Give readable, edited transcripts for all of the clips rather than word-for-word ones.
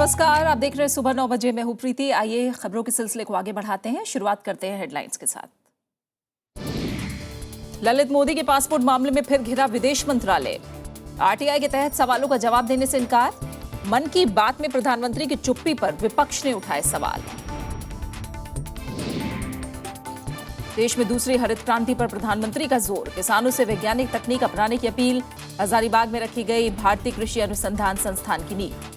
नमस्कार, आप देख रहे हैं सुबह 9 बजे। मैं हूं प्रीति। आइए खबरों के सिलसिले को आगे बढ़ाते हैं। शुरुआत करते हैं हेडलाइंस के साथ। ललित मोदी के पासपोर्ट मामले में फिर घिरा विदेश मंत्रालय। आरटीआई के तहत सवालों का जवाब देने से इनकार। मन की बात में प्रधानमंत्री की चुप्पी पर विपक्ष ने उठाए सवाल। देश में दूसरी हरित क्रांति पर प्रधानमंत्री का जोर। किसानों से वैज्ञानिक तकनीक अपनाने की अपील। हजारीबाग में रखी गई भारतीय कृषि अनुसंधान संस्थान की नींव।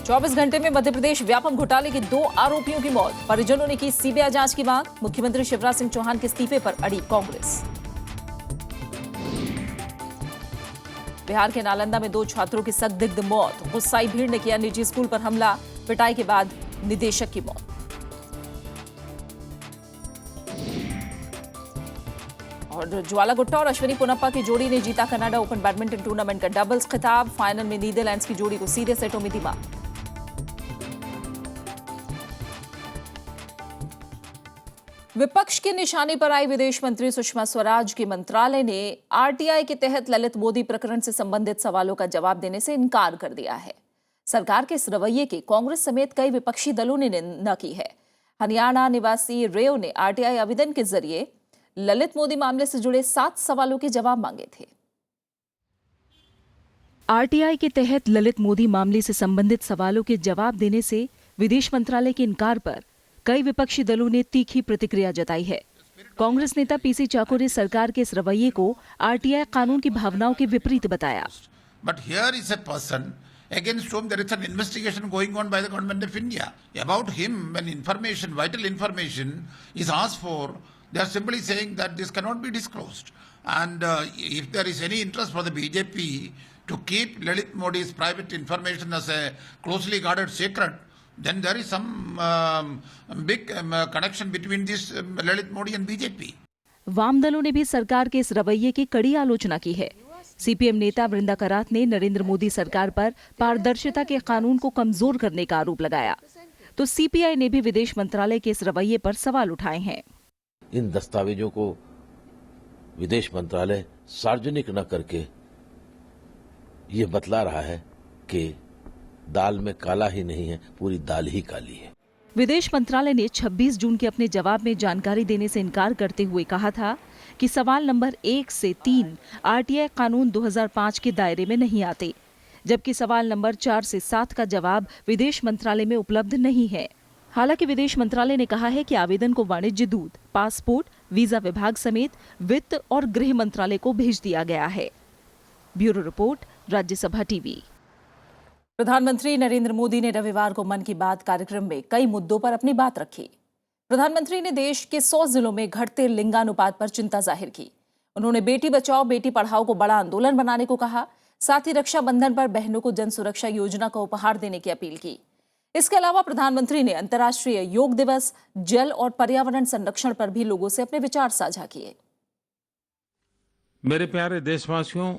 24 घंटे में मध्य प्रदेश व्यापम घोटाले के 2 आरोपियों की मौत। परिजनों ने की सीबीआई जांच की मांग। मुख्यमंत्री शिवराज सिंह चौहान के इस्तीफे पर अड़ी कांग्रेस। बिहार के नालंदा में 2 छात्रों की संदिग्ध मौत। गुस्साई भीड़ ने किया निजी स्कूल पर हमला। पिटाई के बाद निदेशक की मौत। और ज्वाला गुट्टा और अश्विनी पोनप्पा की जोड़ी ने जीता कनाडा ओपन बैडमिंटन टूर्नामेंट का डबल्स खिताब। फाइनल में नीदरलैंड्स की जोड़ी को सीधे सेटों में दी मात। विपक्ष के निशाने पर आई विदेश मंत्री सुषमा स्वराज के मंत्रालय ने आरटीआई के तहत ललित मोदी प्रकरण से संबंधित सवालों का जवाब देने से इनकार कर दिया है। सरकार के इस रवैये की कांग्रेस समेत कई विपक्षी दलों ने निंदा की है। हरियाणा निवासी रेयो ने आरटीआई आवेदन के जरिए ललित मोदी मामले से जुड़े 7 सवालों के जवाब मांगे थे। आरटीआई के तहत ललित मोदी मामले से संबंधित सवालों के जवाब देने से विदेश मंत्रालय के इनकार पर कई विपक्षी दलों ने तीखी प्रतिक्रिया जताई है। कांग्रेस नेता पीसी चाको ने सरकार के इस रवैये को आरटीआई कानून की भावनाओं के विपरीत बताया। But here is a person against whom there is an investigation going on by the government of India. About him, when information, vital information is asked for, they are simply saying that this cannot be disclosed. And if there is any interest for the BJP to keep Lalit Modi's private information as a closely guarded secret, then there is some big connection between this Lalit Modi and BJP. वाम दलों ने भी सरकार के इस रवैये की कड़ी आलोचना की है। सीपीएम नेता वृंदा करात ने नरेंद्र मोदी सरकार पर पारदर्शिता के कानून को कमजोर करने का आरोप लगाया। तो सीपीआई ने भी विदेश मंत्रालय के इस रवैये पर सवाल उठाए हैं। इन दस्तावेजों को विदेश मंत्रालय सार्वजनिक न करके ये बतला रहा है कि दाल में काला ही नहीं है, पूरी दाल ही काली है। विदेश मंत्रालय ने 26 जून के अपने जवाब में जानकारी देने से इनकार करते हुए कहा था कि सवाल नंबर 1 से 3 आरटीआई कानून 2005 के दायरे में नहीं आते, जबकि सवाल नंबर 4 से 7 का जवाब विदेश मंत्रालय में उपलब्ध नहीं है। हालांकि विदेश मंत्रालय ने कहा है कि आवेदन को वाणिज्य दूत, पासपोर्ट, वीजा विभाग समेत वित्त और गृह मंत्रालय को भेज दिया गया है। Bureau report, Rajya Sabha TV. प्रधानमंत्री नरेंद्र मोदी ने रविवार को मन की बात कार्यक्रम में कई मुद्दों पर अपनी बात रखी। प्रधानमंत्री ने देश के 100 जिलों में घटते लिंगानुपात पर चिंता जाहिर की। उन्होंने बेटी बचाओ बेटी पढ़ाओ को बड़ा आंदोलन बनाने को कहा। साथ ही रक्षाबंधन पर बहनों को जन सुरक्षा योजना का उपहार देने की अपील की। इसके अलावा प्रधानमंत्री ने अंतर्राष्ट्रीय योग दिवस, जल और पर्यावरण संरक्षण पर भी लोगों से अपने विचार साझा किए। मेरे प्यारे देशवासियों,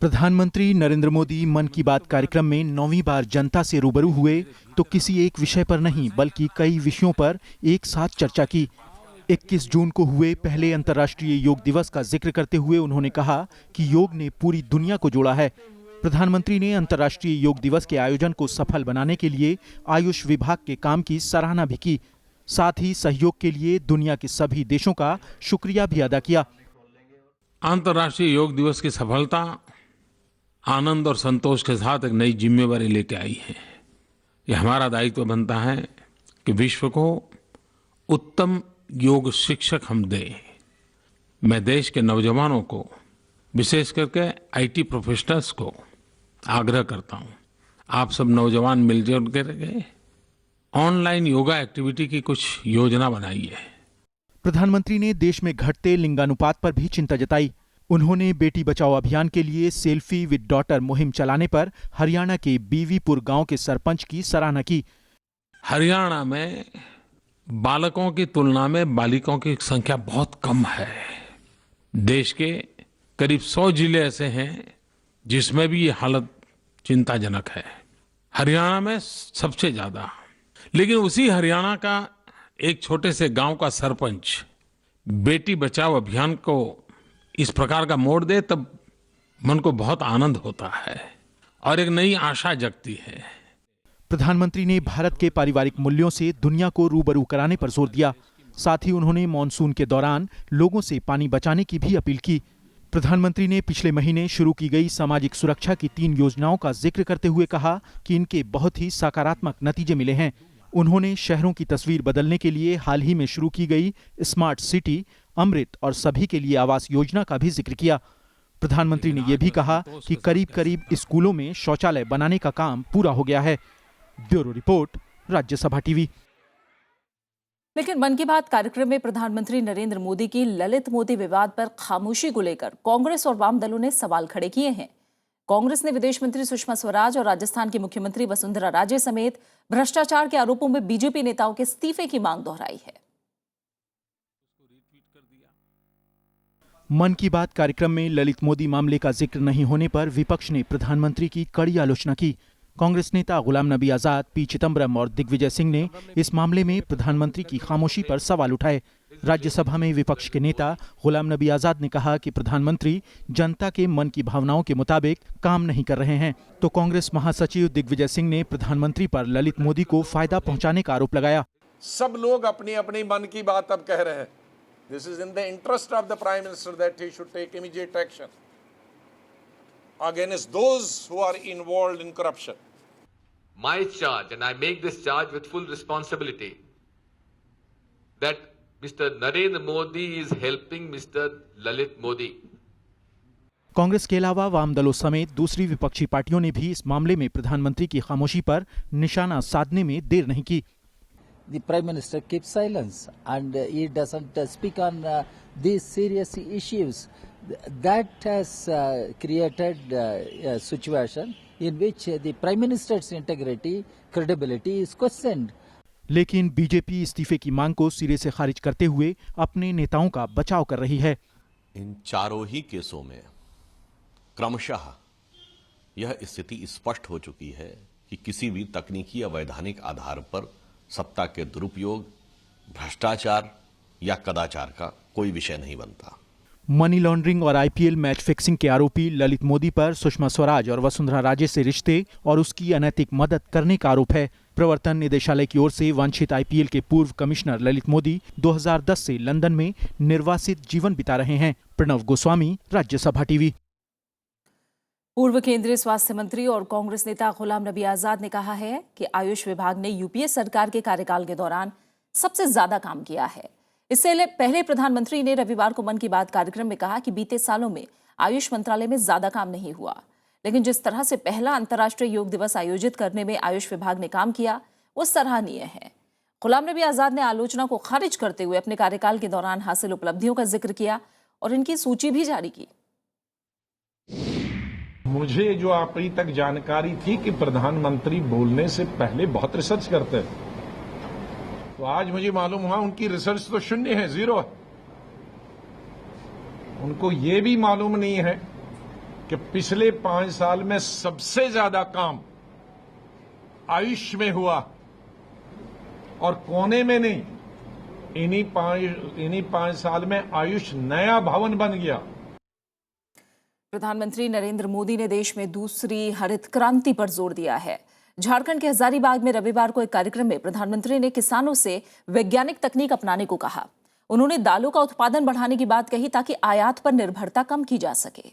प्रधानमंत्री नरेंद्र मोदी मन की बात कार्यक्रम में 9वीं बार जनता से रूबरू हुए तो किसी एक विषय पर नहीं बल्कि कई विषयों पर एक साथ चर्चा की। 21 जून को हुए पहले अंतर्राष्ट्रीय योग दिवस का जिक्र करते हुए उन्होंने कहा कि योग ने पूरी दुनिया को जोड़ा है। प्रधानमंत्री ने अंतर्राष्ट्रीय योग दिवस के आयोजन को सफल बनाने के लिए आयुष विभाग के काम की सराहना भी की। साथ ही सहयोग के लिए दुनिया के सभी देशों का शुक्रिया भी अदा किया। अंतर्राष्ट्रीय योग दिवस की सफलता आनंद और संतोष के साथ एक नई जिम्मेवारी लेके आई है। यह हमारा दायित्व बनता है कि विश्व को उत्तम योग शिक्षक हम दें। मैं देश के नौजवानों को, विशेष करके आईटी प्रोफेशनल्स को आग्रह करता हूं, आप सब नौजवान मिलजुल करके ऑनलाइन योगा एक्टिविटी की कुछ योजना बनाइए। प्रधानमंत्री ने देश में घटते लिंगानुपात पर भी चिंता जताई। उन्होंने बेटी बचाओ अभियान के लिए सेल्फी विद डॉटर मुहिम चलाने पर हरियाणा के बीवीपुर गांव के सरपंच की सराहना की। हरियाणा में बालकों की तुलना में बालिकाओं की संख्या बहुत कम है। देश के करीब 100 जिले ऐसे हैं जिसमें भी ये हालत चिंताजनक है। हरियाणा में सबसे ज्यादा। लेकिन उसी हरियाणा का एक छोटे से गांव का सरपंच बेटी बचाओ अभियान को इस प्रकार का मोड़ दे, तब मन को बहुत आनंद होता है। और एक नई आशा जगती है। प्रधानमंत्री ने भारत के पारिवारिक मूल्यों से दुनिया को रूबरू कराने पर जोर दिया। साथ ही उन्होंने मॉनसून के दौरान लोगों से पानी बचाने की भी अपील की। प्रधानमंत्री ने पिछले महीने शुरू की गई सामाजिक सुरक्षा की 3 योजनाओं का जिक्र करते हुए कहा कि इनके बहुत ही सकारात्मक नतीजे मिले हैं। उन्होंने शहरों की तस्वीर बदलने के लिए हाल ही में शुरू की गई स्मार्ट सिटी, अमृत और सभी के लिए आवास योजना का भी जिक्र किया। प्रधानमंत्री ने यह भी कहा कि करीब-करीब स्कूलों में शौचालय बनाने का काम पूरा हो गया है। Bureau report, Rajya Sabha TV. लेकिन मन की बात कार्यक्रम में प्रधानमंत्री नरेंद्र मोदी की ललित मोदी विवाद पर खामोशी को लेकर कांग्रेस और वाम दलों ने सवाल खड़े किए हैं। कांग्रेस ने विदेश मंत्री सुषमा स्वराज और राजस्थान की मुख्यमंत्री वसुंधरा राजे समेत भ्रष्टाचार के आरोपों में बीजेपी नेताओं के इस्तीफे की मांग दोहराई है। मन की बात कार्यक्रम में ललित मोदी मामले का जिक्र नहीं होने पर विपक्ष ने प्रधानमंत्री की कड़ी आलोचना की। कांग्रेस नेता गुलाम नबी आजाद, पी चिदंबरम और दिग्विजय सिंह ने इस मामले में प्रधानमंत्री की खामोशी पर सवाल उठाए। राज्यसभा में विपक्ष के नेता गुलाम नबी आजाद ने कहा कि प्रधानमंत्री जनता के मन की भावनाओं के मुताबिक काम नहीं कर रहे हैं, तो कांग्रेस महासचिव दिग्विजय सिंह ने प्रधानमंत्री पर ललित मोदी को फायदा पहुंचाने का आरोप लगाया। सब लोग अपनी अपनी मन की बात अब कह रहे हैं। This is in the interest of the prime minister that he should take immediate action against those who are involved in corruption. My charge, and I make this charge with full responsibility, that Mr. Narendra Modi is helping Mr. Lalit Modi. Congress के अलावा वाम दलों समेत दूसरी विपक्षी पार्टियों ने भी इस मामले में प्रधानमंत्री की खामोशी पर निशाना साधने में देर नहीं की। The Prime Minister keeps silence and he doesn't speak on these serious issues. That has created a situation in which the Prime Minister's integrity, credibility is questioned. लेकिन बीजेपी इस्तीफे की मांग को सिरे से खारिज करते हुए अपने नेताओं का बचाव कर रही है। इन चारों ही केसों में क्रमशः यह स्थिति स्पष्ट हो चुकी है कि किसी भी तकनीकी या वैधानिक आधार पर सत्ता के दुरुपयोग, भ्रष्टाचार या कदाचार का कोई विषय नहीं बनता। मनी लॉन्ड्रिंग और आईपीएल मैच फिक्सिंग के आरोपी ललित मोदी पर सुषमा स्वराज और वसुंधरा राजे से रिश्ते और उसकी अनैतिक मदद करने का आरोप है। प्रवर्तन निदेशालय की ओर से वांछित आईपीएल के पूर्व कमिश्नर ललित मोदी 2010 से लंदन में निर्वासित जीवन बिता रहे हैं। प्रणव गोस्वामी, राज्यसभा टीवी। पूर्व केंद्रीय स्वास्थ्य मंत्री और कांग्रेस नेता गुलाम नबी आजाद ने कहा है कि आयुष विभाग ने यूपीए सरकार के कार्यकाल के दौरान सबसे ज्यादा काम किया है। इससे पहले प्रधानमंत्री ने रविवार को मन की बात कार्यक्रम में कहा कि बीते सालों में आयुष मंत्रालय में ज्यादा काम नहीं हुआ, लेकिन जिस तरह से पहला अंतर्राष्ट्रीय योग दिवस आयोजित करने में आयुष विभाग ने काम किया वो सराहनीय है। गुलाम नबी आजाद ने आलोचना को खारिज करते हुए अपने कार्यकाल के दौरान हासिल उपलब्धियों का जिक्र किया और इनकी सूची भी जारी की। मुझे जो अभी तक जानकारी थी कि प्रधानमंत्री बोलने से पहले बहुत रिसर्च करते हैं, तो आज मुझे मालूम हुआ उनकी रिसर्च तो शून्य है, 0 है। उनको ये भी मालूम नहीं है कि पिछले 5 साल में सबसे ज्यादा काम आयुष में हुआ और कोने में नहीं। इन्हीं 5 साल में आयुष नया भवन बन गया। प्रधानमंत्री नरेंद्र मोदी ने देश में दूसरी हरित क्रांति पर जोर दिया है। झारखंड के हजारीबाग में रविवार को एक कार्यक्रम में प्रधानमंत्री ने किसानों से वैज्ञानिक तकनीक अपनाने को कहा। उन्होंने दालों का उत्पादन बढ़ाने की बात कही ताकि आयात पर निर्भरता कम की जा सके।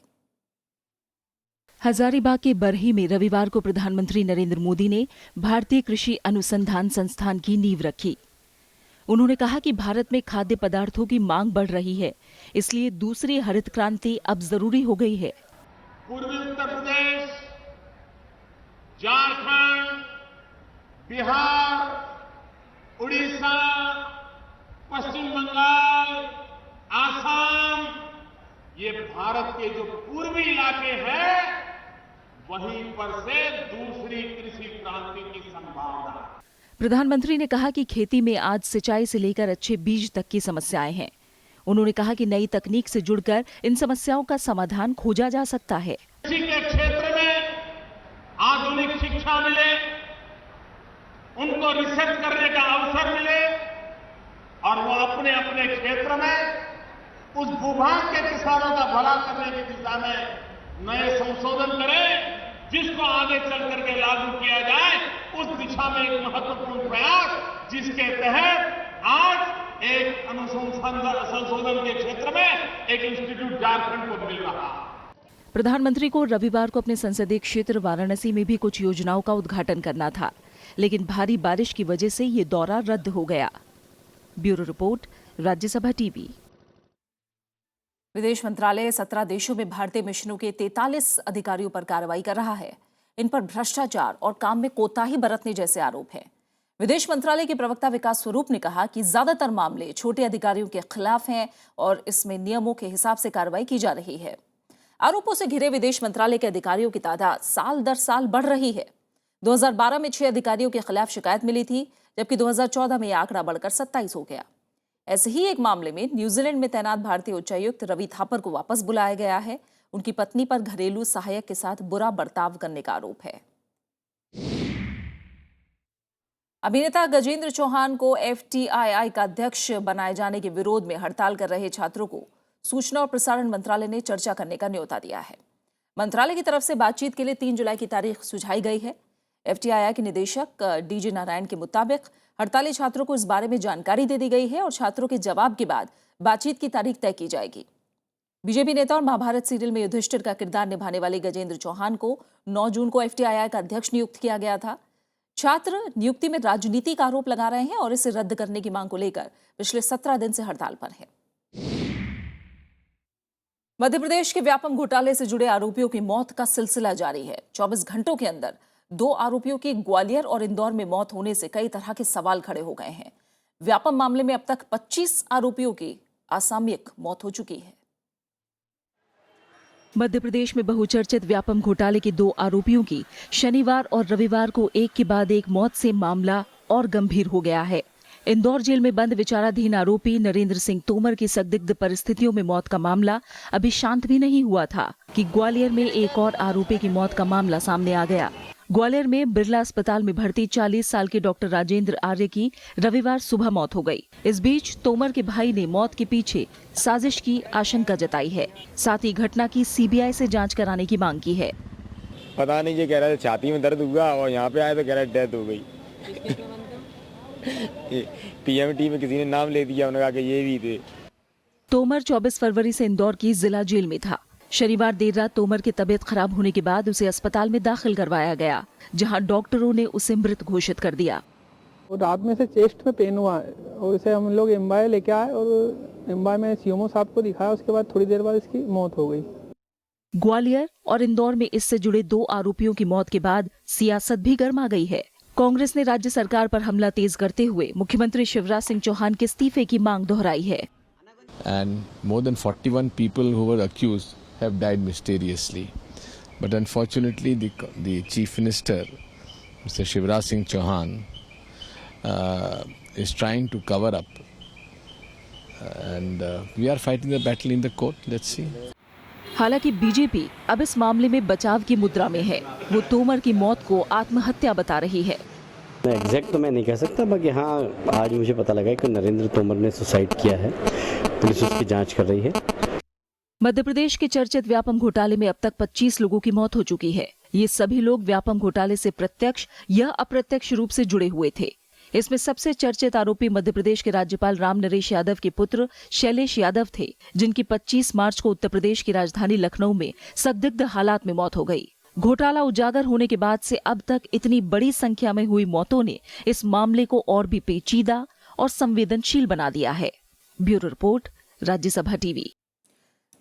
हजारीबाग के बरही में रविवार को प्रधानमंत्री नरेंद्र मोदी ने भारतीय कृषि अनुसंधान संस्थान की नींव रखी। उन्होंने कहा कि भारत में खाद्य पदार्थों की मांग बढ़ रही है, इसलिए दूसरी हरित क्रांति अब जरूरी हो गई है। पूर्वी उत्तर प्रदेश, झारखंड, बिहार, उड़ीसा, पश्चिम बंगाल, आसाम, ये भारत के जो पूर्वी इलाके हैं, वहीं पर से दूसरी कृषि क्रांति की संभावना है। प्रधानमंत्री ने कहा कि खेती में आज सिंचाई से लेकर अच्छे बीज तक की समस्याएं हैं। उन्होंने कहा कि नई तकनीक से जुड़कर इन समस्याओं का समाधान खोजा जा सकता है। कृषि के क्षेत्र में आधुनिक शिक्षा मिले, उनको रिसर्च करने का अवसर मिले और वो अपने अपने क्षेत्र में उस भूभाग के किसानों का भला करने की दिशा में नए संशोधन करें, जिसको आगे चल करके लागू किया जाए, उस दिशा में एक महत्वपूर्ण प्रयास, जिसके तहत आज एक संशोधन के क्षेत्र में एक इंस्टीट्यूट झारखंड को मिल रहा है। प्रधानमंत्री को रविवार को अपने संसदीय क्षेत्र वाराणसी में भी कुछ योजनाओं का उद्घाटन करना था, लेकिन भारी बारिश की वजह से ये दौरा रद्द हो गया। Bureau report, Rajya Sabha TV. विदेश मंत्रालय 17 देशों में भारतीय मिशनों के 43 अधिकारियों पर कार्रवाई कर रहा है। इन पर भ्रष्टाचार और काम में कोताही बरतने जैसे आरोप हैं। विदेश मंत्रालय के प्रवक्ता विकास स्वरूप ने कहा कि ज्यादातर मामले छोटे अधिकारियों के खिलाफ हैं और इसमें नियमों के हिसाब से कार्रवाई की जा रही है। आरोपों से घिरे विदेश मंत्रालय के अधिकारियों की तादाद साल दर साल बढ़ रही है। 2012 में 6 अधिकारियों के खिलाफ शिकायत मिली थी, जबकि 2014 में यह आंकड़ा बढ़कर 27 हो गया। ऐसे ही एक मामले में न्यूजीलैंड में तैनात भारतीय उच्चायुक्त रवि थापर को वापस बुलाया गया है। उनकी पत्नी पर घरेलू सहायक के साथ बुरा बर्ताव करने का आरोप है। अभिनेता गजेंद्र चौहान को FTII का अध्यक्ष बनाए जाने के विरोध में हड़ताल कर रहे छात्रों को सूचना और प्रसारण मंत्रालय ने चर्चा करने का न्योता दिया है। मंत्रालय की तरफ से बातचीत के लिए 3 जुलाई की तारीख सुझाई गई है। FTII के निदेशक DG नारायण के मुताबिक हड़ताली छात्रों को इस बारे में जानकारी दे दी गई है और छात्रों के जवाब के बाद बातचीत की तारीख तय की जाएगी। बीजेपी नेता और महाभारत सीरियल में युधिष्ठिर का किरदार निभाने वाले गजेंद्र चौहान को 9 जून को FTII का अध्यक्ष नियुक्त किया गया था। छात्र नियुक्ति में राजनीति का आरोप लगा रहे हैं और इसे रद्द करने की मांग को लेकर पिछले 17 दिन से हड़ताल पर हैं। मध्य प्रदेश के व्यापम घोटाले से जुड़े आरोपियों की मौत का सिलसिला जारी है। 24 घंटों के अंदर 2 आरोपियों की ग्वालियर और इंदौर में मौत होने से कई तरह के सवाल खड़े हो गए हैं। व्यापम मामले में अब तक 25 आरोपियों की असामयिक मौत हो चुकी है। मध्य प्रदेश में बहुचर्चित व्यापम घोटाले के 2 आरोपियों की शनिवार और रविवार को एक के बाद एक मौत से मामला और गंभीर हो गया है। इंदौर जेल में बंद विचाराधीन आरोपी नरेंद्र सिंह तोमर की संदिग्ध परिस्थितियों में मौत का मामला अभी शांत भी नहीं हुआ था कि ग्वालियर में एक और आरोपी की मौत का मामला सामने आ गया। ग्वालियर में बिरला अस्पताल में भर्ती 40 साल के डॉक्टर राजेंद्र आर्य की रविवार सुबह मौत हो गई। इस बीच तोमर के भाई ने मौत के पीछे साजिश की आशंका जताई है। साथ ही घटना की CBI से जांच कराने की मांग की है। पता नहीं, ये कह रहा है छाती में दर्द हुआ और यहाँ पे आए तो कह रहा है डेथ हो गई। PMT में किसी ने नाम ले दिया, उन्होंने कहा कि ये भी थे। तोमर 24 फरवरी से इंदौर की जिला जेल में था। शनिवार देर रात तोमर की तबीयत खराब होने के बाद उसे अस्पताल में दाखिल करवाया गया, जहां डॉक्टरों ने उसे मृत घोषित कर दिया। और रात में से चेस्ट में पेन हुआ और इसे हम लोग एम्बाई लेके आए और एम्बाई में CMO साहब को दिखाया। उसके बाद थोड़ी देर बाद इसकी मौत हो गई। ग्वालियर और इंदौर में इससे जुड़े 2 आरोपियों की मौत के बाद सियासत भी गर्मा गई है। कांग्रेस ने राज्य सरकार पर हमला तेज करते हुए मुख्यमंत्री शिवराज सिंह चौहान के इस्तीफे की मांग दोहराई है। And more than 41 people who were accused have died mysteriously. But unfortunately, the Chief Minister, Mr. Shivraj Singh Chauhan, is trying to cover up. And we are fighting the battle in the court. Let's see. हालांकि BJP अब इस मामले में बचाव की मुद्रा में है। वो तोमर की मौत को आत्महत्या बता रही है। एग्जैक्ट तो मैं नहीं कह सकता, बाकी हाँ, आज मुझे पता लगा कि नरेंद्र तोमर ने सुसाइड किया है। पुलिस उसकी जांच कर रही है। मध्य प्रदेश के चर्चित व्यापम घोटाले में अब तक 25 लोगों की मौत हो चुकी है। ये सभी लोग व्यापम घोटाले से प्रत्यक्ष या अप्रत्यक्ष रूप से जुड़े हुए थे। इसमें सबसे चर्चित आरोपी मध्य प्रदेश के राज्यपाल राम नरेश यादव के पुत्र शैलेश यादव थे, जिनकी 25 मार्च को उत्तर प्रदेश की राजधानी लखनऊ में संदिग्ध हालात में मौत हो गई। घोटाला उजागर होने के बाद से अब तक इतनी बड़ी संख्या में हुई मौतों ने इस मामले को और भी पेचीदा और संवेदनशील बना दिया है। Bureau report, Rajya Sabha TV.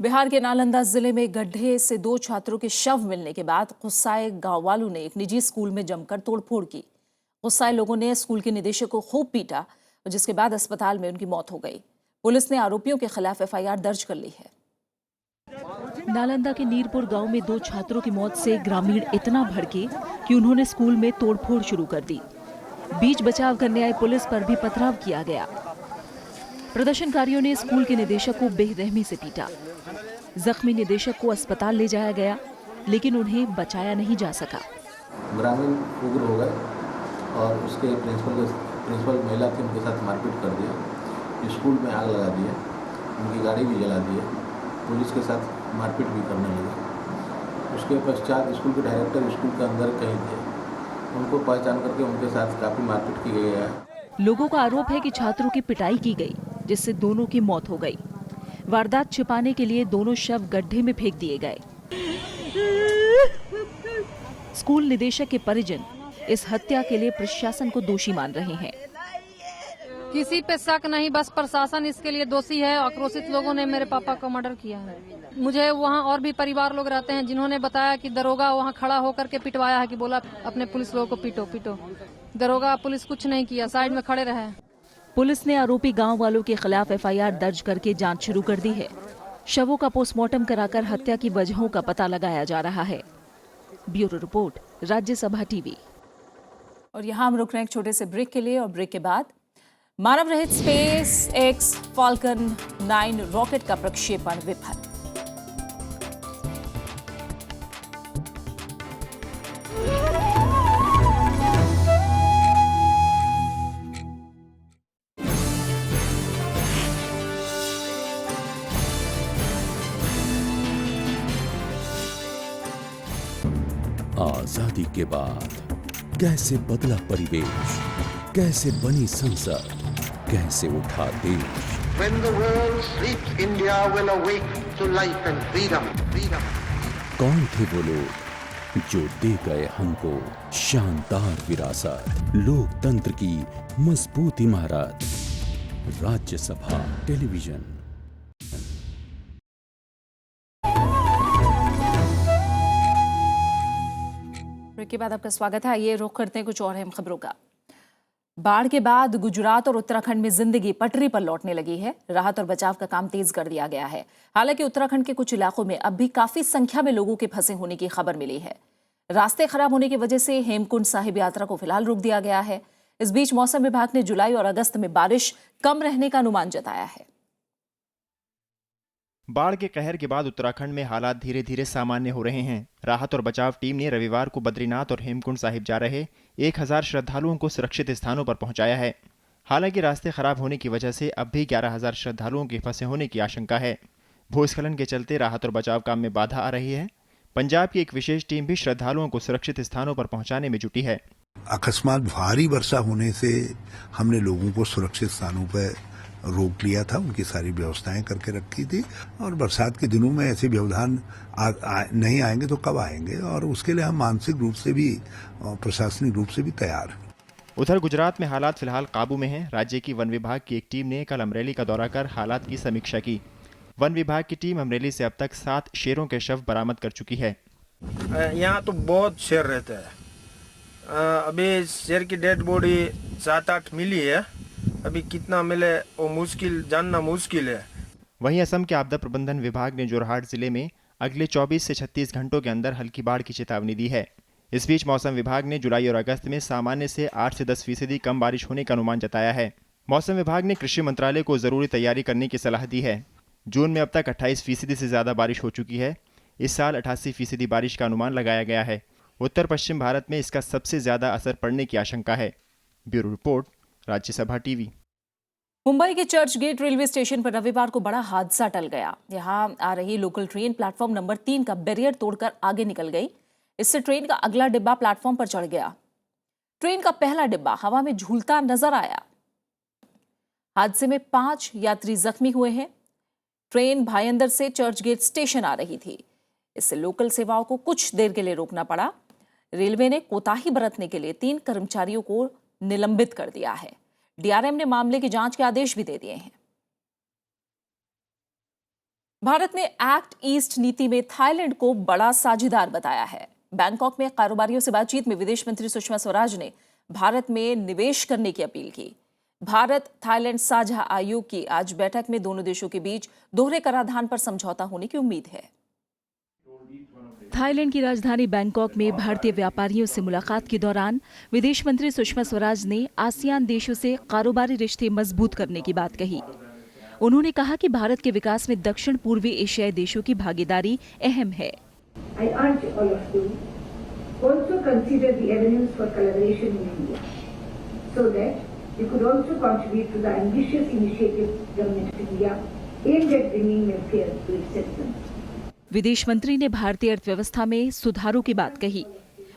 Bihar के नालंदा जिले में गड्ढे से 2 छात्रों के शव मिलने के बाद गुस्साए गांव वालों ने एक निजी स्कूल में जमकर तोड़फोड़ की। गुस्साए लोगों ने स्कूल के निदेशक को खूब पीटा, जिसके बाद अस्पताल में उनकी मौत हो गई। पुलिस ने आरोपियों के खिलाफ FIR दर्ज कर ली है। नालंदा के नीरपुर गांव में 2 छात्रों की मौत से ग्रामीण इतना भड़के कि उन्होंने स्कूल में तोड़फोड़ शुरू कर दी। बीच बचाव करने आई पुलिस पर भी पथराव किया गया। प्रदर्शनकारियों ने स्कूल के निदेशक को बेरहमी से पीटा। जख्मी निदेशक को अस्पताल ले जाया गया, लेकिन उन्हें बचाया नहीं जा सका। ग्रामीण उग्र हो गए और उसके प्रिंसिपल महिला थी, उनके साथ मारपीट कर दिया। स्कूल में आग लगा दिया, उनकी गाड़ी भी जला दी है। पुलिस के साथ मारपीट भी करने लगे। उसके उसके पश्चात स्कूल के डायरेक्टर स्कूल के अंदर कहीं थे, उनको पहचान करके उनके साथ काफ़ी मारपीट की गई है। लोगों का आरोप है कि छात्रों की पिटाई की गई, जिससे दोनों की मौत हो गई। वारदात छिपाने के लिए दोनों शव गड्ढे में फेंक दिए गए। स्कूल निदेशक के परिजन इस हत्या के लिए प्रशासन को दोषी मान रहे हैं। किसी पे शक नहीं, बस प्रशासन इसके लिए दोषी है। आक्रोशित लोगों ने मेरे पापा का मर्डर किया है। मुझे वहाँ और भी परिवार लोग रहते हैं जिन्होंने बताया कि दरोगा वहाँ खड़ा होकर के पिटवाया है, कि बोला अपने पुलिस लोगों को पीटो पीटो। दरोगा पुलिस कुछ नहीं किया, साइड में खड़े रहे। पुलिस ने आरोपी गांव वालों के खिलाफ एफआईआर दर्ज करके जांच शुरू कर दी है। शवों का पोस्टमार्टम कराकर हत्या की वजहों का पता लगाया जा रहा है। Bureau report, Rajya Sabha TV. और यहाँ हम रुक रहे हैं एक छोटे से ब्रेक के लिए, और ब्रेक के बाद मानव रहित स्पेस एक्स फाल्कन 9 रॉकेट का प्रक्षेपण विफल। आजादी के बाद कैसे बदला परिवेश, कैसे बनी संसद, कैसे उठा देश। When the world sleeps, India will awake to life and freedom. कौन थे वो लोग जो दे गए हमको शानदार विरासत, लोकतंत्र की मजबूत इमारत। राज्यसभा टेलीविजन। के बाद आपका स्वागत है। ये रुख करते हैं कुछ और अहम खबरों का। बाढ़ के बाद गुजरात और उत्तराखंड में जिंदगी पटरी पर लौटने लगी है। राहत और बचाव का काम तेज कर दिया गया है। हालांकि उत्तराखंड के कुछ इलाकों में अब भी काफी संख्या में लोगों के फंसे होने की खबर मिली है। रास्ते खराब होने की वजह से हेमकुंड साहिब यात्रा को फिलहाल रोक दिया गया है। इस बीच मौसम विभाग ने जुलाई और अगस्त में बारिश कम रहने का अनुमान जताया है। बाढ़ के कहर के बाद उत्तराखंड में हालात धीरे धीरे सामान्य हो रहे हैं। राहत और बचाव टीम ने रविवार को बद्रीनाथ और हेमकुंड साहिब जा रहे 1000 श्रद्धालुओं को सुरक्षित स्थानों पर पहुंचाया है। हालांकि रास्ते खराब होने की वजह से अब भी 11000 श्रद्धालुओं के फंसे होने की आशंका है। भूस्खलन के चलते राहत और बचाव काम में बाधा आ रही है। पंजाब की एक विशेष टीम भी श्रद्धालुओं को सुरक्षित स्थानों पर पहुंचाने में जुटी है। अकस्मात भारी वर्षा होने से हमने लोगों को सुरक्षित स्थानों पर रोक लिया था, उनकी सारी व्यवस्थाएं करके रखी थी। और बरसात के दिनों में ऐसे व्यवधान नहीं आएंगे तो कब आएंगे, और उसके लिए हम मानसिक रूप से भी और प्रशासनिक रूप से भी तैयार हैं। उधर गुजरात में हालात फिलहाल काबू में हैं। राज्य की वन विभाग की एक टीम ने कल अमरेली का दौरा कर हालात की समीक्षा की। वन विभाग की टीम अमरेली से अब तक 7 शेरों के शव बरामद कर चुकी है। यहाँ तो बहुत शेर रहते हैं। अभी शेर की डेड बॉडी 7-8 मिली है। अभी कितना मिले वो मुश्किल जानना मुश्किल है। वहीं असम के आपदा प्रबंधन विभाग ने जोरहाट जिले में अगले 24 से 36 घंटों के अंदर हल्की बाढ़ की चेतावनी दी है। इस बीच मौसम विभाग ने जुलाई और अगस्त में सामान्य से 8 से 10% कम बारिश होने का अनुमान जताया है। मौसम विभाग ने कृषि मंत्रालय को जरूरी तैयारी करने की सलाह दी है। जून में अब तक 28% से ज्यादा बारिश हो चुकी है। इस साल 88% बारिश का अनुमान लगाया गया है। उत्तर पश्चिम भारत में इसका सबसे ज्यादा असर पड़ने की आशंका है। Bureau report, Rajya Sabha TV. Mumbai के चर्च गेट रेलवे स्टेशन पर रविवार को बड़ा हादसा टल गया। यहां आ रही लोकल ट्रेन प्लेटफॉर्म नंबर 3 का बैरियर तोड़कर आगे निकल गई। इससे ट्रेन का अगला डिब्बा प्लेटफॉर्म पर चढ़ गया। ट्रेन का पहला डिब्बा हवा में झूलता नजर आया। हादसे में 5 यात्री जख्मी हुए हैं। ट्रेन भायंदर से चर्च गेट स्टेशन आ रही थी। इससे लोकल सेवाओं को कुछ देर के लिए रोकना पड़ा। रेलवे ने कोताही बरतने के लिए 3 कर्मचारियों को निलंबित कर दिया है। डीआरएम ने मामले की जांच के आदेश भी दे दिए हैं। भारत ने एक्ट ईस्ट नीति में थाईलैंड को बड़ा साझेदार बताया है। बैंकॉक में कारोबारियों से बातचीत में विदेश मंत्री सुषमा स्वराज ने भारत में निवेश करने की अपील की। भारत थाईलैंड साझा आयोग की आज बैठक में दोनों देशों के बीच दोहरे कराधान पर समझौता होने की उम्मीद है। थाईलैंड की राजधानी बैंकॉक में भारतीय व्यापारियों से मुलाकात के दौरान विदेश मंत्री सुषमा स्वराज ने आसियान देशों से कारोबारी रिश्ते मजबूत करने की बात कही। उन्होंने कहा कि भारत के विकास में दक्षिण पूर्वी एशियाई देशों की भागीदारी अहम है। I urge all of you also consider the avenues for collaboration in India, so that you could also contribute to the ambitious initiative of Government of India aimed at bringing welfare to its citizens. विदेश मंत्री ने भारतीय अर्थव्यवस्था में सुधारों की बात कही।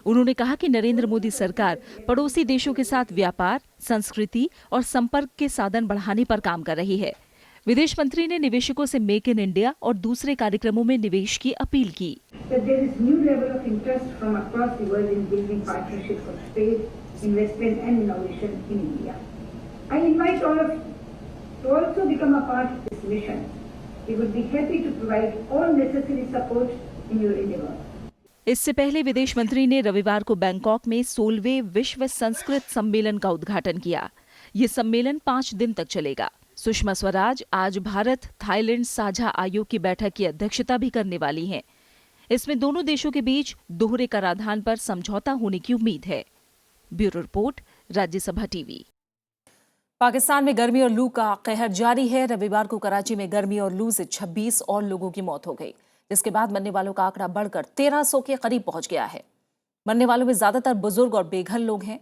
उन्होंने कहा कि नरेंद्र मोदी सरकार पड़ोसी देशों के साथ व्यापार, संस्कृति और संपर्क के साधन बढ़ाने पर काम कर रही है। विदेश मंत्री ने निवेशकों से मेक इन इंडिया और दूसरे कार्यक्रमों में निवेश की अपील की। इससे पहले विदेश मंत्री ने रविवार को बैंकॉक में 16वें विश्व संस्कृत सम्मेलन का उद्घाटन किया। ये सम्मेलन 5 दिन तक चलेगा। सुषमा स्वराज आज भारत थाईलैंड साझा आयोग की बैठक की अध्यक्षता भी करने वाली हैं। इसमें दोनों देशों के बीच दोहरे कराधान पर समझौता होने की उम्मीद है। Bureau report, Rajya Sabha TV. Pakistan में गर्मी और लू का कहर जारी है। रविवार को कराची में गर्मी और लू से 26 और लोगों की मौत हो गई, जिसके बाद मरने वालों का आंकड़ा बढ़कर 1300 के करीब पहुंच गया है। मरने वालों में ज्यादातर बुजुर्ग और बेघर लोग हैं।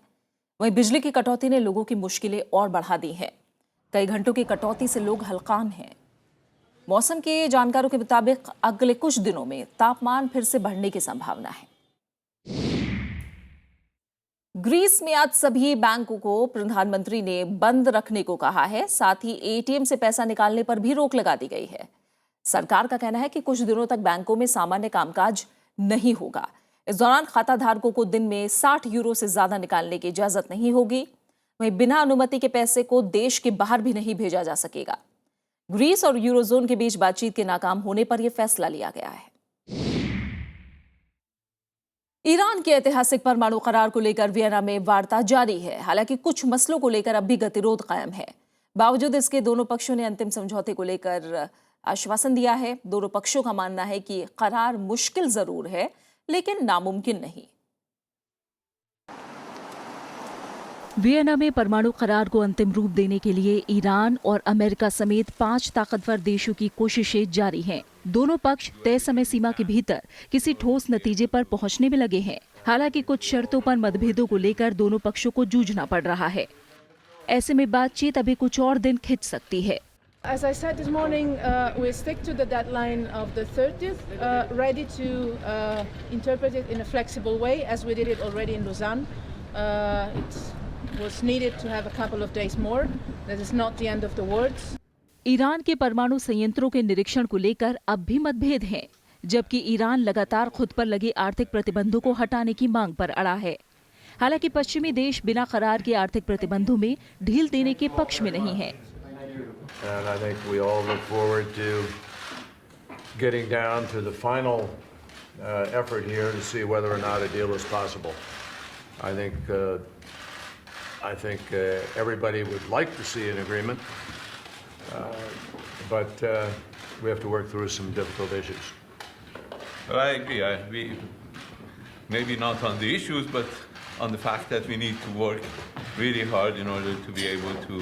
वहीं बिजली की कटौती ने लोगों की मुश्किलें और बढ़ा दी हैं। कई घंटों की कटौती से लोग हलकान हैं। मौसम के जानकारों के मुताबिक अगले कुछ दिनों में तापमान फिर से बढ़ने की संभावना है। ग्रीस में आज सभी बैंकों को प्रधानमंत्री ने बंद रखने को कहा है। साथ ही एटीएम से पैसा निकालने पर भी रोक लगा दी गई है। सरकार का कहना है कि कुछ दिनों तक बैंकों में सामान्य कामकाज नहीं होगा। इस दौरान खाता धारकों को दिन में 60 यूरो से ज्यादा निकालने की इजाजत नहीं होगी। वहीं बिना अनुमति के पैसे को देश के बाहर भी नहीं भेजा जा सकेगा। ग्रीस और यूरोजोन के बीच बातचीत के नाकाम होने पर यह फैसला लिया गया है। ईरान के ऐतिहासिक परमाणु करार को लेकर वियना में वार्ता जारी है। हालांकि कुछ मसलों को लेकर अब भी गतिरोध कायम है। बावजूद इसके दोनों पक्षों ने अंतिम समझौते को लेकर आश्वासन दिया है। दोनों पक्षों का मानना है कि करार मुश्किल जरूर है, लेकिन नामुमकिन नहीं। वियना में परमाणु करार को अंतिम रूप देने के लिए ईरान और अमेरिका समेत 5 ताकतवर देशों की कोशिशें जारी हैं। दोनों पक्ष तय समय सीमा के भीतर किसी ठोस नतीजे पर पहुंचने में लगे हैं। हालांकि कुछ शर्तों पर मतभेदों को लेकर दोनों पक्षों को जूझना पड़ रहा है। ऐसे में बातचीत अभी कुछ और दिन खिंच सकती है। As I said this morning, we stick to the deadline of the 30th, ready to interpret it in a flexible way, as we did it already in Lausanne. It was needed to have a couple of days more. That is not the end of the words. Iran के परमाणु संयंत्रों के निरीक्षण को लेकर अब भी मतभेद हैं, जबकि ईरान लगातार खुद पर लगे आर्थिक प्रतिबंधों को हटाने की मांग पर अड़ा है। हालांकि पश्चिमी देश बिना करार के आर्थिक प्रतिबंधों में ढील देने के पक्ष में नहीं है। And I think we all look forward to getting down to the final effort here to see whether or not a deal is possible. I think everybody would like to see an agreement, but we have to work through some difficult issues. I agree. We maybe not on the issues, but on the fact that we need to work really hard in order to be able to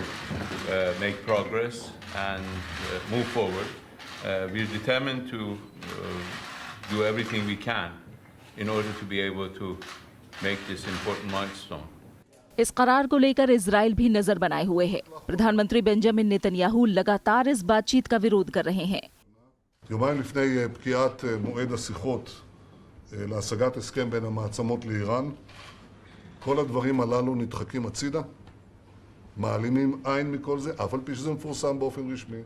make progress and move forward. We're determined to do everything we can in order to be able to make this important milestone. इस करार को लेकर Israel भी नजर बनाए हुए है। प्रधानमंत्री बेंजामिन नेतन्याहू लगातार इस बातचीत का विरोध कर रहे हैं। יומיים לפני פקיעת מועד השיחות להשגת הסכם בין המעצמות לאיראן, כל הדברים הללו נדחקים הצידה, מעלימים עין מכל זה, אף על פי שזה מפורסם באופן רשמי,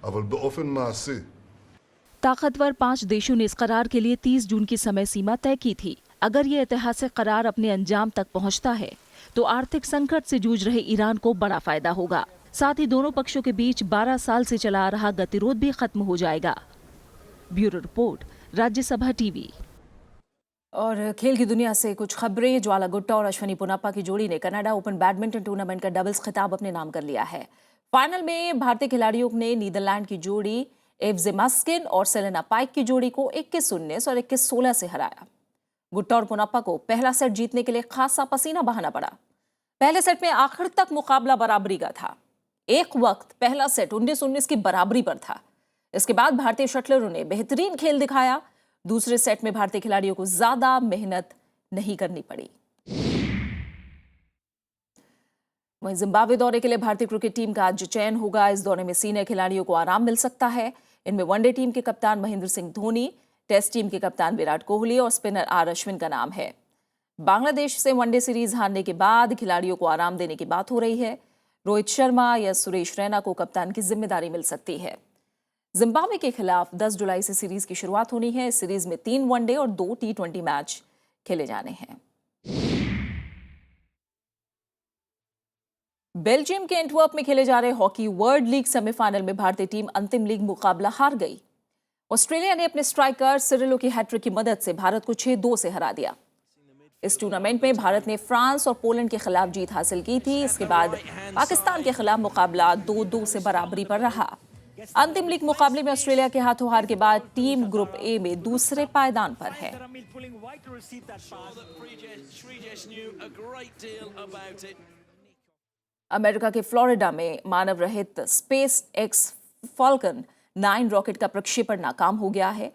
אבל באופן מעשי. ताकतवर 5 देशों ने इस करार के लिए 30 जून की समय सीमा तय की थी। अगर ये ऐतिहासिक करार अपने अंजाम तक पहुंचता है तो आर्थिक संकट से जूझ रहे ईरान को बड़ा फायदा होगा। साथ ही दोनों पक्षों के बीच 12 साल से चला आ रहा गतिरोध भी खत्म हो जाएगा। Bureau report, Rajya Sabha TV. और खेल की दुनिया से कुछ खबरें। ज्वाला गुट्टा और अश्विनी पोनप्पा की जोड़ी ने कनाडा ओपन बैडमिंटन टूर्नामेंट का डबल्स खिताब अपने नाम कर लिया है। फाइनल में भारतीय खिलाड़ियों ने नीदरलैंड की जोड़ी एव्जेमास्किन और सेलेना पाइक की जोड़ी को 21-19 और 21-16 से हराया। गुट्टा और पोनप्पा को पहला सेट जीतने के लिए खासा पसीना बहाना पड़ा। पहले सेट में आखिर तक मुकाबला बराबरी का था। एक वक्त पहला सेट 19-19 की बराबरी पर था। इसके बाद भारतीय शटलरों ने बेहतरीन खेल दिखाया। दूसरे सेट में भारतीय खिलाड़ियों को ज्यादा मेहनत नहीं करनी पड़ी। वहीं जिम्बाब्वे दौरे के लिए भारतीय क्रिकेट टीम का आज चयन होगा। इस दौरे में सीनियर खिलाड़ियों को आराम मिल सकता है। इनमें वनडे टीम के कप्तान महेंद्र सिंह धोनी, टेस्ट टीम के कप्तान विराट कोहली और स्पिनर आर अश्विन का नाम है। बांग्लादेश से वनडे सीरीज हारने के बाद खिलाड़ियों को आराम देने की बात हो रही है। रोहित शर्मा या सुरेश रैना को कप्तान की जिम्मेदारी मिल सकती है। जिम्बाब्वे के खिलाफ 10 जुलाई से सीरीज की शुरुआत होनी है। इस सीरीज में 3 वनडे और 2 T20 मैच खेले जाने हैं। बेल्जियम के एंटवर्प में खेले जा रहे हॉकी वर्ल्ड लीग सेमीफाइनल में भारतीय टीम अंतिम लीग मुकाबला हार गई। ऑस्ट्रेलिया ने अपने स्ट्राइकर सिरिलो की हैट्रिक की मदद से भारत को 6-2 से हरा दिया। इस टूर्नामेंट में भारत ने फ्रांस और पोलैंड के खिलाफ जीत हासिल की थी। इसके बाद पाकिस्तान के खिलाफ मुकाबला 2-2 से बराबरी पर रहा। अंतिम लीग मुकाबले में ऑस्ट्रेलिया के हाथों हार के बाद टीम ग्रुप ए में दूसरे पायदान पर है। अमेरिका के फ्लोरिडा में मानव रहित स्पेस एक्स फॉल्कन 9 रॉकेट का प्रक्षेपण नाकाम हो गया है।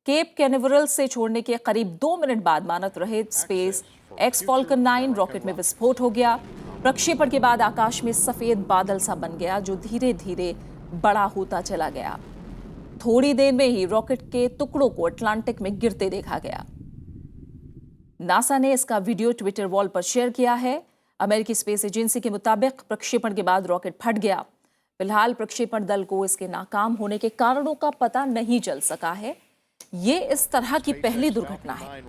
केप कैनावरल से छोड़ने के करीब 2 मिनट बाद मानव रहित स्पेस एक्स फॉल्कन 9 रॉकेट में विस्फोट हो गया। प्रक्षेपण के बाद आकाश में सफेद बादल सा बन गया जो धीरे धीरे बड़ा होता चला गया। थोड़ी देर में ही रॉकेट के टुकड़ों को अटलांटिक में गिरते देखा गया। नासा ने इसका वीडियो ट्विटर वॉल पर शेयर किया है। अमेरिकी स्पेस एजेंसी के मुताबिक प्रक्षेपण के बाद रॉकेट फट गया। फिलहाल प्रक्षेपण दल को इसके नाकाम होने के कारणों का पता नहीं चल सका है। ये इस तरह की पहली दुर्घटना है।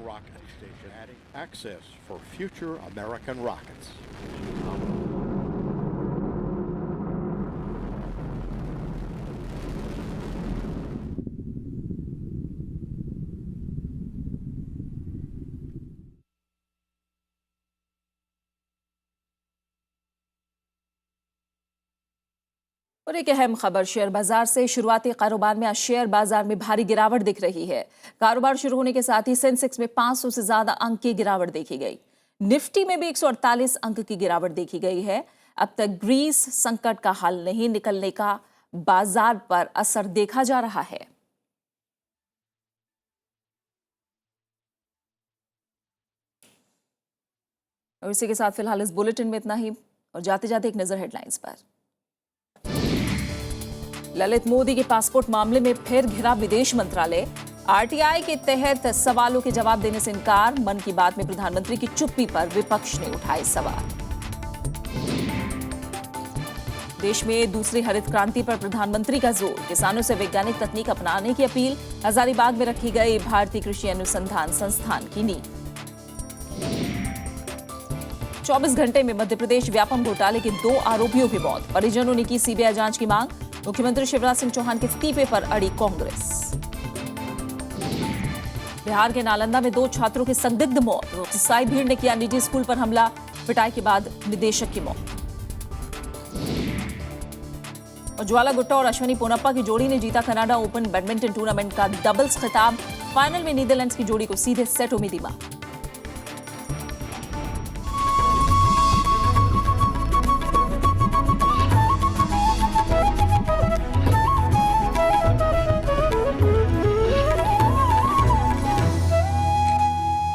और एक अहम खबर शेयर बाजार से। शुरुआती कारोबार में आज शेयर बाजार में भारी गिरावट दिख रही है। कारोबार शुरू होने के साथ ही सेंसेक्स में 500 से ज्यादा अंक की गिरावट देखी गई। निफ्टी में भी 148 अंक की गिरावट देखी गई है। अब तक ग्रीस संकट का हल नहीं निकलने का बाजार पर असर देखा जा रहा है। और इसी के साथ फिलहाल इस बुलेटिन में इतना ही। और जाते जाते एक नजर हेडलाइंस पर। ललित मोदी के पासपोर्ट मामले में फिर घिरा विदेश मंत्रालय। आरटीआई के तहत सवालों के जवाब देने से इनकार। मन की बात में प्रधानमंत्री की चुप्पी पर विपक्ष ने उठाए सवाल। देश में दूसरी हरित क्रांति पर प्रधानमंत्री का जोर। किसानों से वैज्ञानिक तकनीक अपनाने की अपील। हजारीबाग में रखी गई भारतीय कृषि अनुसंधान संस्थान की नींव। 24 घंटे में मध्य प्रदेश व्यापम घोटाले के 2 आरोपियों की मौत। परिजनों ने की सीबीआई जांच की मांग। मुख्यमंत्री शिवराज सिंह चौहान के इस्तीफे पर अड़ी कांग्रेस। बिहार के नालंदा में 2 छात्रों की संदिग्ध मौत। ईसाई भीड़ ने किया निजी स्कूल पर हमला। पिटाई के बाद निदेशक की मौत। और ज्वाला गुट्टा और अश्विनी पोनप्पा की जोड़ी ने जीता कनाडा ओपन बैडमिंटन टूर्नामेंट का डबल्स खिताब। फाइनल में नीदरलैंड्स की जोड़ी को सीधे सेटों में दी मात।